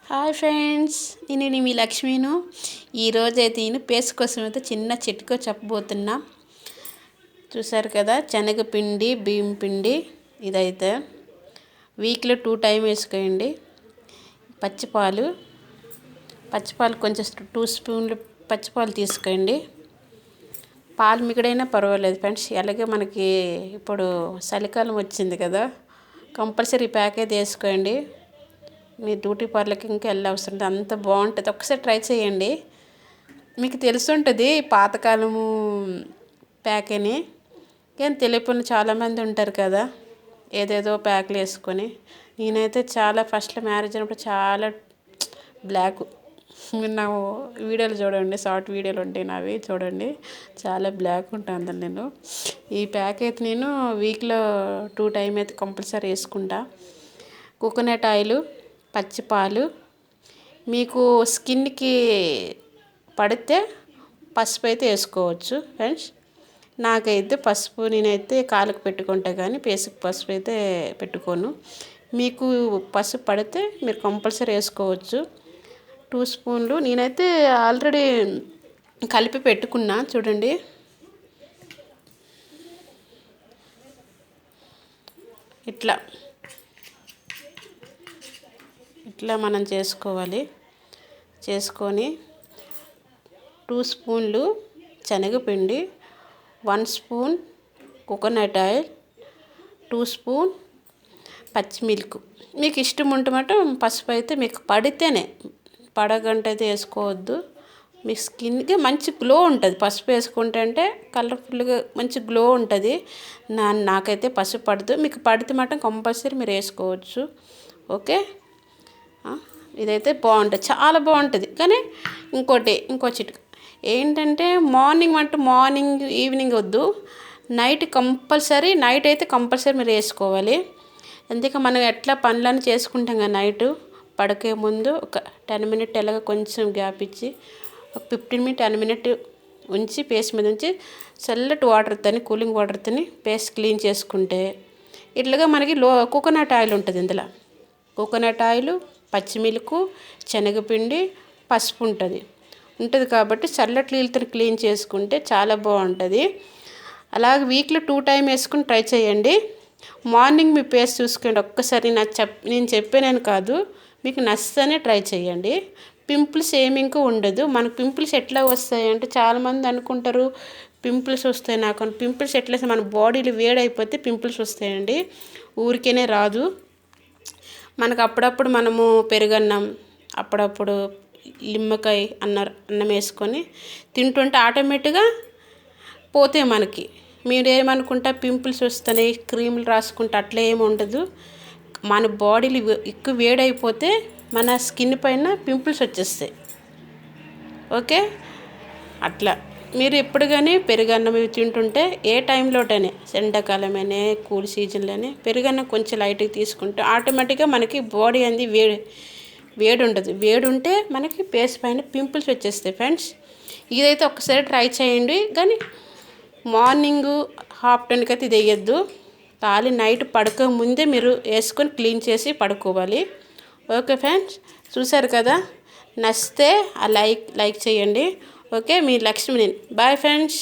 Hi friends, నేను మీ లక్ష్మీను. ఈరోజైతే నేను పేస్ట్ కోసం అయితే చిన్న చిట్కా చెప్పబోతున్నా. చూసారు కదా, శనగపిండి, బియ్యం పిండి. ఇదైతే వీక్లో 2 టైం వేసుకోండి. పచ్చిపాలు కొంచెం 2 స్పూన్లు పచ్చిపాలు తీసుకోండి. పాలు మిగడైనా పర్వాలేదు ఫ్రెండ్స్. అలాగే మనకి ఇప్పుడు చలికాలం వచ్చింది కదా, కంపల్సరీ ప్యాక్ అయితే వేసుకోండి. మీ డ్యూటీ పార్లర్కి ఇంకా వెళ్ళవసరం లేదు, అంత బాగుంటుంది. ఒకసారి ట్రై చేయండి. మీకు తెలుసుంటుంది పాతకాలము ప్యాక్ అని, కానీ తెలియని చాలామంది ఉంటారు కదా, ఏదేదో ప్యాక్లు వేసుకొని. నేనైతే చాలా ఫస్ట్లో మ్యారేజ్ అయినప్పుడు చాలా బ్లాక్, నా వీడియోలు చూడండి, షార్ట్ వీడియోలు ఉంటాయి నావి, చూడండి చాలా బ్లాక్ ఉంటుంది నేను. ఈ ప్యాక్ అయితే నేను వీక్లో 2 టైం అయితే కంపల్సరీ వేసుకుంటా. కోకోనట్ ఆయిల్, పచ్చిపాలు. మీకు స్కిన్కి పడితే పసుపు అయితే వేసుకోవచ్చు ఫ్రెండ్స్. నాకైతే పసుపు నేనైతే కాళ్ళకు పెట్టుకుంటా, కానీ పేసుకు పసుపు అయితే పెట్టుకోను. మీకు పసుపు పడితే మీరు కంపల్సరీ వేసుకోవచ్చు. 2 స్పూన్లు నేనైతే ఆల్రెడీ కలిపి పెట్టుకున్నా. చూడండి, ఇట్లా మనం చేసుకొని 2 స్పూన్లు శనగపిండి, 1 స్పూన్ కోకోనట్ ఆయిల్, 2 స్పూన్ పచ్చి మిల్క్. మీకు ఇష్టం ఉంటే పసుపు అయితే మీకు పడితేనే, పడగంట అయితే వేసుకోవద్దు. మీ స్కిన్కి మంచి గ్లో ఉంటుంది పసుపు వేసుకుంటే, అంటే కలర్ఫుల్గా మంచి గ్లో ఉంటుంది. నాకైతే పసుపు పడదు, మీకు పడితే కంపల్సరీ మీరు వేసుకోవచ్చు. ఓకే, ఇదైతే బాగుంటుంది, చాలా బాగుంటుంది. కానీ ఇంకో చిట్కా ఏంటంటే, మార్నింగ్ ఈవినింగ్ వద్దు, నైట్ అయితే కంపల్సరీ మీరు వేసుకోవాలి. అందుకే మనం ఎట్లా పనులను చేసుకుంటాం కదా, నైట్ పడకే ముందు ఒక 10 మినిట్ ఎలాగ కొంచెం గ్యాప్ ఇచ్చి, ఒక 15 మినిట్ 10 మినిట్ ఉంచి, పేస్ట్ మీద ఉంచి చల్లటి వాటర్తో, కూలింగ్ వాటర్తో పేస్ట్ క్లీన్ చేసుకుంటే, ఇట్లాగా మనకి కోకోనట్ ఆయిల్ ఉంటుంది. ఇందులో కోకోనట్ ఆయిల్, పచ్చిమిల్క్, శనగపిండి, పసుపు ఉంటుంది కాబట్టి చల్లటి నీళ్ళతో క్లీన్ చేసుకుంటే చాలా బాగుంటుంది. అలాగే వీక్లో 2 టైం వేసుకుని ట్రై చేయండి. మార్నింగ్ మీ పేస్ట్ చూసుకోండి ఒక్కసారి. నేను చెప్పానని కాదు, మీకు నచ్చితేనే ట్రై చేయండి. పింపుల్స్ ఏమింకా ఉండదు. మనకు పింపుల్స్ ఎట్లా వస్తాయంటే, చాలామంది అనుకుంటారు పింపుల్స్ వస్తాయి నాకు. పింపుల్స్ ఎట్లా వస్తాయి, మన బాడీలో వేడైపోతే పింపుల్స్ వస్తాయండి, ఊరికేనే రాదు. మనకు అప్పుడప్పుడు మనము పెరుగన్నం, అప్పుడప్పుడు నిమ్మకాయ అన్నం వేసుకొని తింటుంటే ఆటోమేటిక్గా పోతాయి మనకి. మీరు ఏమనుకుంటా పింపుల్స్ వస్తున్నాయి క్రీములు రాసుకుంటే, అట్లా ఏమి ఉండదు. మన బాడీలు ఎక్కువ వేడైపోతే మన స్కిన్ పైన పింపుల్స్ వచ్చేస్తాయి. ఓకే, అట్లా మీరు ఎప్పుడు కానీ పెరుగన్నం ఇవి తింటుంటే, ఏ టైంలోటనే, ఎండాకాలమైనా కూల్ సీజన్లోనే పెరుగన్నం కొంచెం లైట్గా తీసుకుంటే ఆటోమేటిక్గా మనకి బాడీ అనేది వేడి ఉండదు. వేడి ఉంటే మనకి ఫేస్ పైన పింపుల్స్ వచ్చేస్తాయి ఫ్రెండ్స్. ఇదైతే ఒకసారి ట్రై చేయండి. కానీ మార్నింగు ఆఫ్టర్నూన్కి అయితే ఇది వేయద్దు. నైట్ పడుకో ముందే మీరు వేసుకొని క్లీన్ చేసి పడుకోవాలి. ఓకే ఫ్రెండ్స్, చూసారు కదా, నచ్చితే లైక్ చేయండి. ఓకే, మీ లక్ష్మిని. Boy friends.